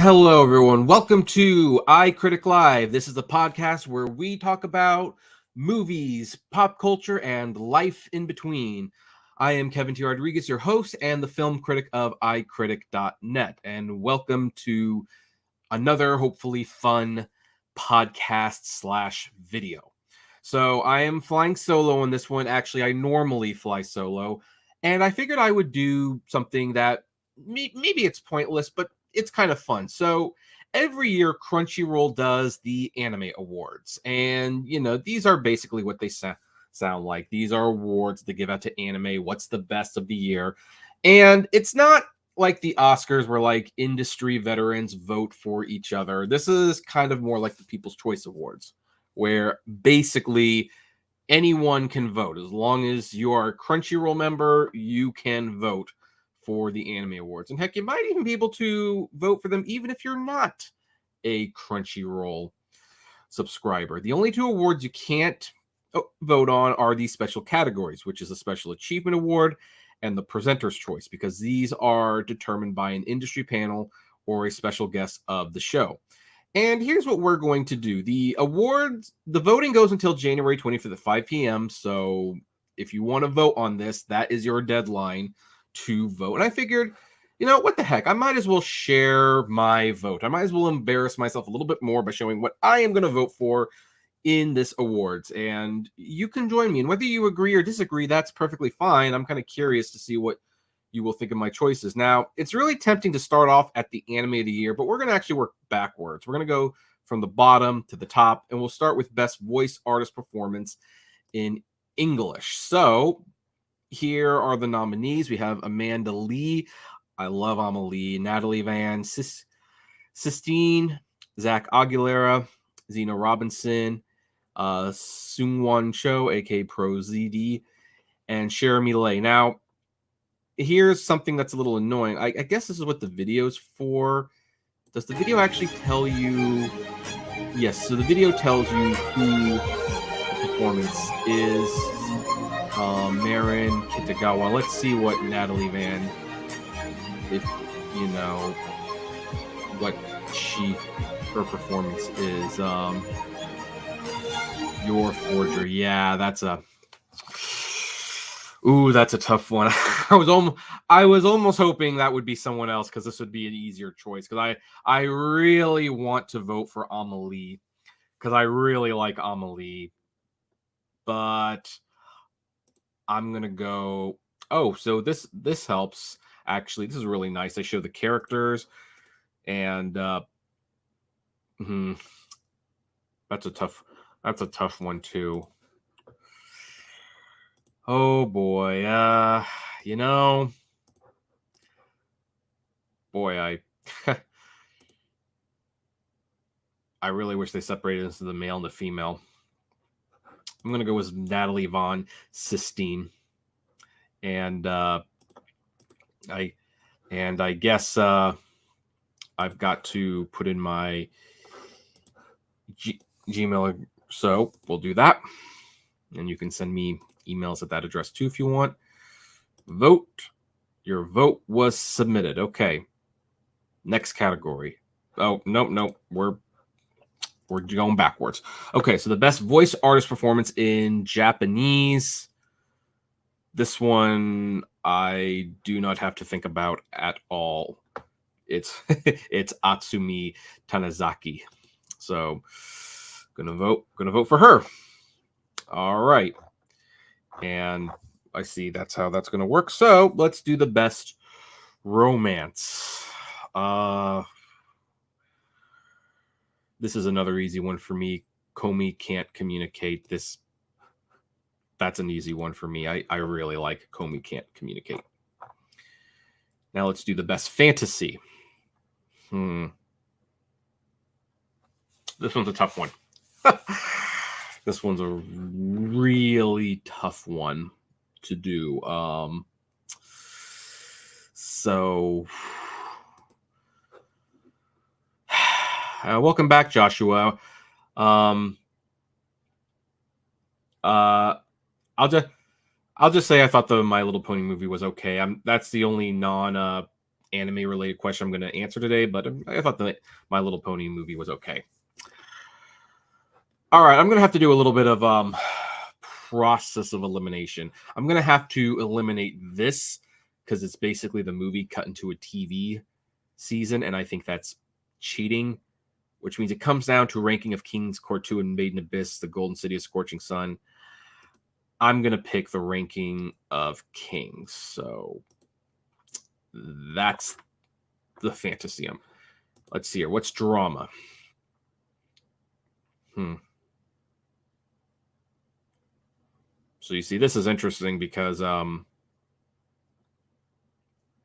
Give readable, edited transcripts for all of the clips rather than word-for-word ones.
Hello, everyone. Welcome to iCritic Live. This is the podcast where we talk about movies, pop culture, and life in between. I am Kevin T. Rodriguez, your host and the film critic of iCritic.net. And welcome to another hopefully fun podcast / video. So I am flying solo on this one. Actually, I normally fly solo. And I figured I would do something that maybe it's pointless, but it's kind of fun. So every year Crunchyroll does the anime awards, and these are basically what they sound like. These are awards they give out to anime. What's the best of the year? And it's not like the Oscars where like industry veterans vote for each other. This is kind of more like the People's Choice Awards, where basically anyone can vote. As long as you are a Crunchyroll member, you can vote for the anime awards. And heck, you might even be able to vote for them even if you're not a Crunchyroll subscriber. The only two awards you can't vote on are these special categories, which is a Special Achievement Award and the Presenter's Choice, because these are determined by an industry panel or a special guest of the show. And here's what we're going to do. The awards, the voting goes until January 25th at 5 p.m. So if you want to vote on this, that is your deadline to vote. And I figured, what the heck? I might as well share my vote. I might as well embarrass myself a little bit more by showing what I am going to vote for in this awards. And you can join me. And whether you agree or disagree, that's perfectly fine. I'm kind of curious to see what you will think of my choices. Now, it's really tempting to start off at the anime of the year, but we're going to actually work backwards. We're going to go from the bottom to the top, and we'll start with Best Voice Artist Performance in English. So here are the nominees. We have Amanda Lee. I love Amelie. Natalie Van Sistine, Zach Aguilera, Zena Robinson, Sungwon Cho, aka Pro ZD, and Jeremy Lay. Now, here's something that's a little annoying. I guess this is what the video's for. Does the video actually tell you? Yes, so the video tells you who the performance is. Marin Kitagawa. Let's see what Natalie Van, if what her performance is. Your Forger. Yeah, that's a tough one. I was almost hoping that would be someone else, because this would be an easier choice, because I really want to vote for Amelie, because I really like Amelie, but I'm gonna go. Oh, so this helps. Actually, this is really nice. They show the characters, and that's a tough one too. Oh boy, boy, I really wish they separated this into the male and the female. I'm gonna go with Natalie Von Sistine, and I guess I've got to put in my Gmail, so we'll do that, and you can send me emails at that address too if you want. Vote. Your vote was submitted. Okay. Next category. Oh, nope. We're going backwards. Okay, so the Best Voice Artist Performance in Japanese. This one I do not have to think about at all. It's Atsumi Tanizaki. So gonna vote for her. All right. And I see that's how that's gonna work. So let's do the Best Romance. This is another easy one for me. Komi Can't Communicate. That's an easy one for me. I really like Komi Can't Communicate. Now let's do the Best Fantasy. This one's a tough one. This one's a really tough one to do. Welcome back, Joshua. I'll just say I thought the My Little Pony movie was okay. That's the only non anime related question I'm going to answer today, but I thought the My Little Pony movie was okay. All right, I'm going to have to do a little bit of process of elimination. I'm going to have to eliminate this because it's basically the movie cut into a TV season, and I think that's cheating, which means it comes down to a ranking of King's Court 2 and Made in Abyss, The Golden City of Scorching Sun. I'm going to pick the ranking of Kings. So that's the Fantasium. Let's see here. What's drama? So you see, this is interesting because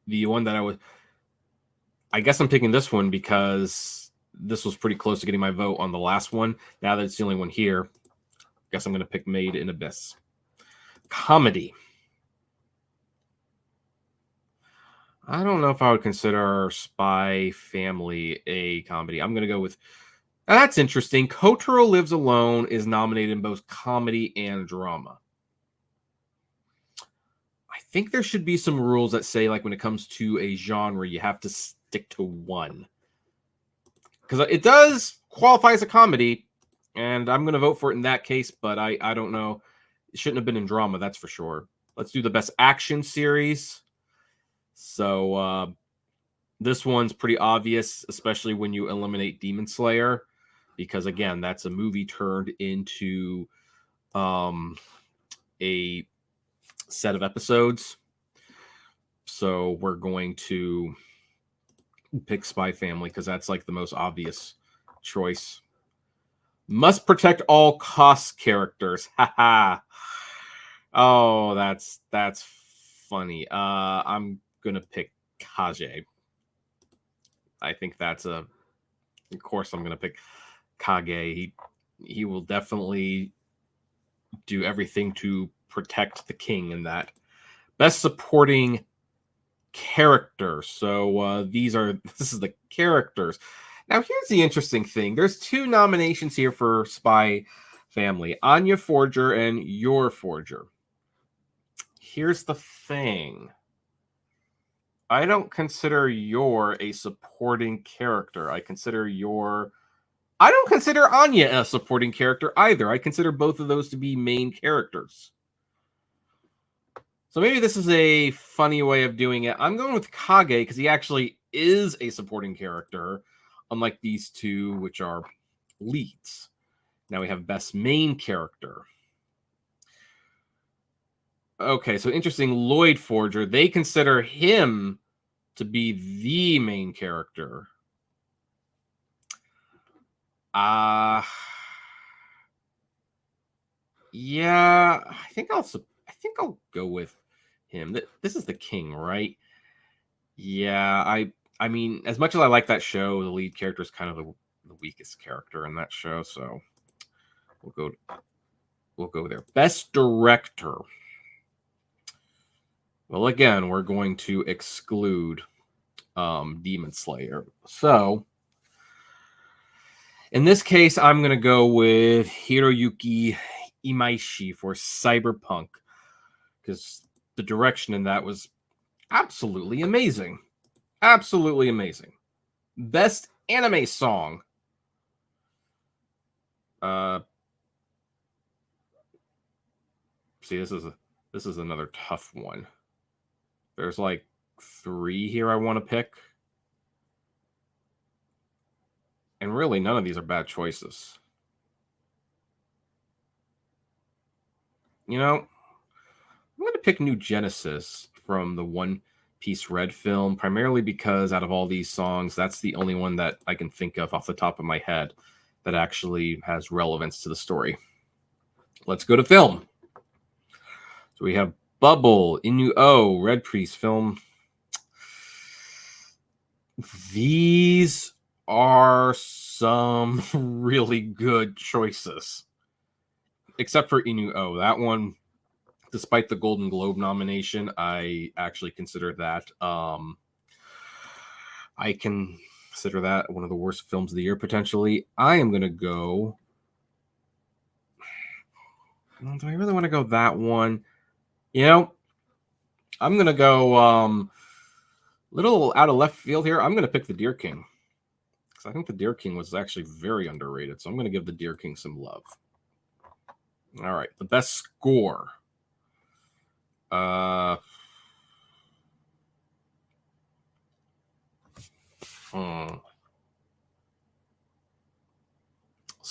the one that I guess I'm picking this one because this was pretty close to getting my vote on the last one. Now that it's the only one here, I guess I'm going to pick Made in Abyss. Comedy. I don't know if I would consider Spy Family a comedy. I'm going to go with, that's interesting. Kotaro Lives Alone is nominated in both comedy and drama. I think there should be some rules that say, like, when it comes to a genre, you have to stick to one. Because it does qualify as a comedy, and I'm going to vote for it in that case, but I don't know. It shouldn't have been in drama, that's for sure. Let's do the best action series. So this one's pretty obvious, especially when you eliminate Demon Slayer, because, again, that's a movie turned into a set of episodes. So we're going to pick Spy Family because that's like the most obvious choice. Must protect all cost characters. Haha. Oh, that's funny. I'm gonna pick Kage. I think that's of course I'm gonna pick Kage. He will definitely do everything to protect the king in that. Best supporting character. So this is the characters. Now here's the interesting thing. There's two nominations here for Spy Family: Anya Forger and Your Forger. Here's the thing. I don't consider Your a supporting character. I don't consider Anya a supporting character either. I consider both of those to be main characters. So maybe this is a funny way of doing it. I'm going with Kage because he actually is a supporting character, unlike these two, which are leads. Now we have best main character. Okay, so interesting. Lloyd Forger, they consider him to be the main character. Yeah, I think I'll go with him. This is the king, right? Yeah, I mean, as much as I like that show, the lead character is kind of the weakest character in that show, so we'll go there. Best director. Well, again, we're going to exclude Demon Slayer. So in this case, I'm going to go with Hiroyuki Imaishi for Cyberpunk because the direction in that was absolutely amazing. Absolutely amazing. Best anime song. See, this is another tough one. There's like 3 here I want to pick. And really, none of these are bad choices. You know, I'm going to pick New Genesis from the One Piece Red film, primarily because out of all these songs, that's the only one that I can think of off the top of my head that actually has relevance to the story. Let's go to film. So we have Bubble, Inu-Oh, Red Priest film. These are some really good choices. Except for Inu-Oh. That one, despite the Golden Globe nomination, I actually consider that I can consider that one of the worst films of the year, potentially. I am going to go... Do I really want to go that one? You know, I'm going to go Little out of left field here. I'm going to pick the Deer King. Because I think the Deer King was actually very underrated. So I'm going to give the Deer King some love. All right. The best score. So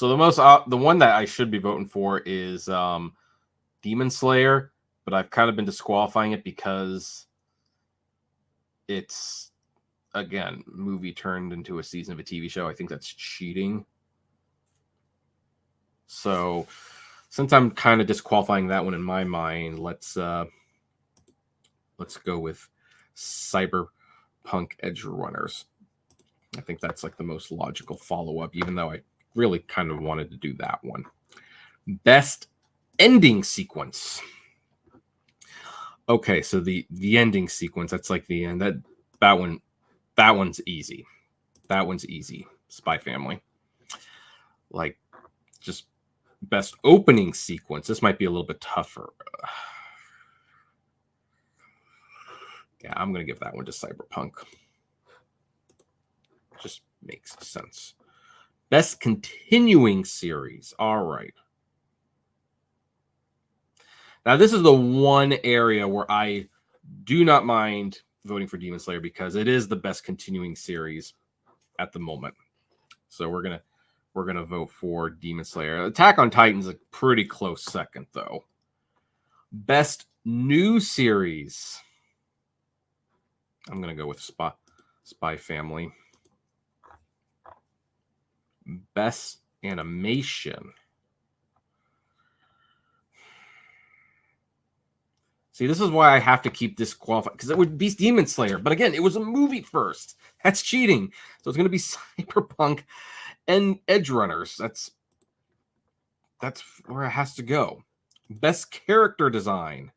the one that I should be voting for is Demon Slayer, but I've kind of been disqualifying it because it's, again, movie turned into a season of a TV show. I think that's cheating. So since I'm kind of disqualifying that one in my mind, let's go with Cyberpunk Edge Runners. I think that's like the most logical follow-up, even though I really kind of wanted to do that one. Best ending sequence. Okay, so the ending sequence, that's like the end. That one's easy. That one's easy. Spy Family. Like, just best opening sequence. This might be a little bit tougher. Yeah, I'm going to give that one to Cyberpunk. Just makes sense. Best continuing series. All right. Now, this is the one area where I do not mind voting for Demon Slayer because it is the best continuing series at the moment. So we're gonna vote for Demon Slayer. Attack on Titan's a pretty close second, though. Best new series. I'm gonna go with Spy Family. Best animation. See, this is why I have to keep this qualified, because it would be Demon Slayer. But again, it was a movie first. That's cheating. So it's going to be Cyberpunk and Edge Runners. That's where it has to go. Best character design.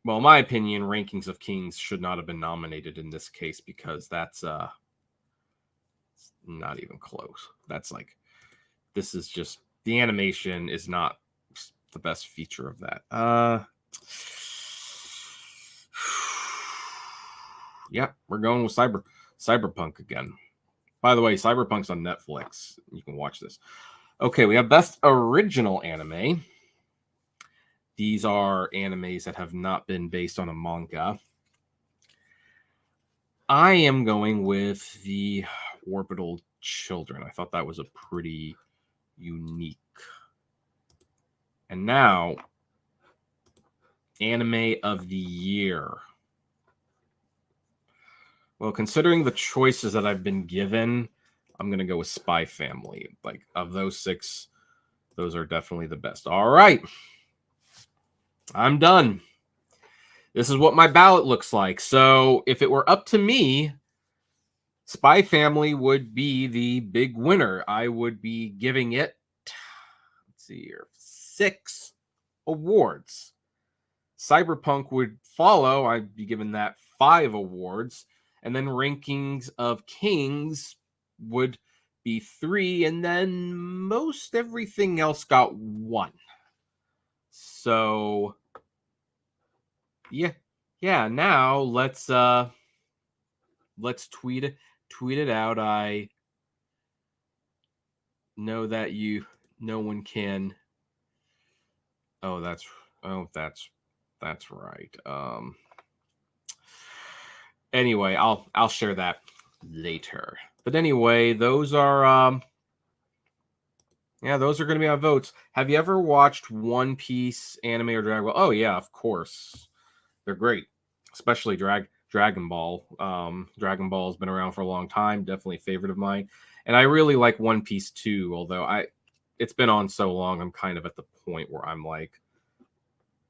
Well, in my opinion, Rankings of Kings should not have been nominated in this case because that's not even close. That's like, this is just, the animation is not the best feature of that. Yeah, we're going with Cyberpunk again. By the way, Cyberpunk's on Netflix. You can watch this. Okay, we have best original anime. These are animes that have not been based on a manga. I am going with the Orbital Children. I thought that was a pretty unique. And now, anime of the year. Well, considering the choices that I've been given, I'm going to go with Spy Family. Like, of those 6, those are definitely the best. All right. I'm done. This is what my ballot looks like. So, if it were up to me, Spy Family would be the big winner. I would be giving it, let's see here, 6 awards. Cyberpunk would follow. I'd be giving that 5 awards. And then Rankings of Kings would be 3. And then most everything else got 1. So, yeah. Now let's tweet it out. I know that no one can. Oh, that's right. Anyway, I'll share that later. But anyway, those are those are going to be our votes. Have you ever watched One Piece anime or Dragon Ball? Oh yeah, of course. They're great, especially Dragon Ball. Dragon Ball has been around for a long time. Definitely a favorite of mine, and I really like One Piece too. Although it's been on so long, I'm kind of at the point where I'm like,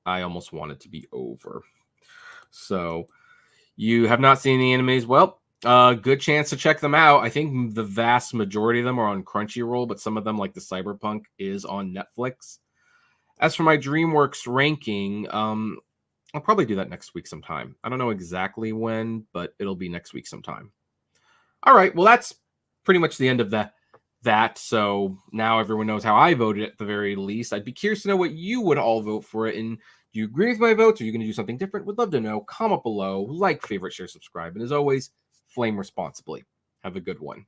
I almost want it to be over. So, you have not seen the animes? Well, good chance to check them out. I think the vast majority of them are on Crunchyroll, but some of them, like the Cyberpunk, is on Netflix. As for my DreamWorks ranking, I'll probably do that next week sometime. I don't know exactly when, but it'll be next week sometime. All right, well, that's pretty much the end of that. So now everyone knows how I voted at the very least. I'd be curious to know what you would all vote for it in Do you agree with my votes? Are you going to do something different? Would love to know. Comment below, like, favorite, share, subscribe. And as always, flame responsibly. Have a good one.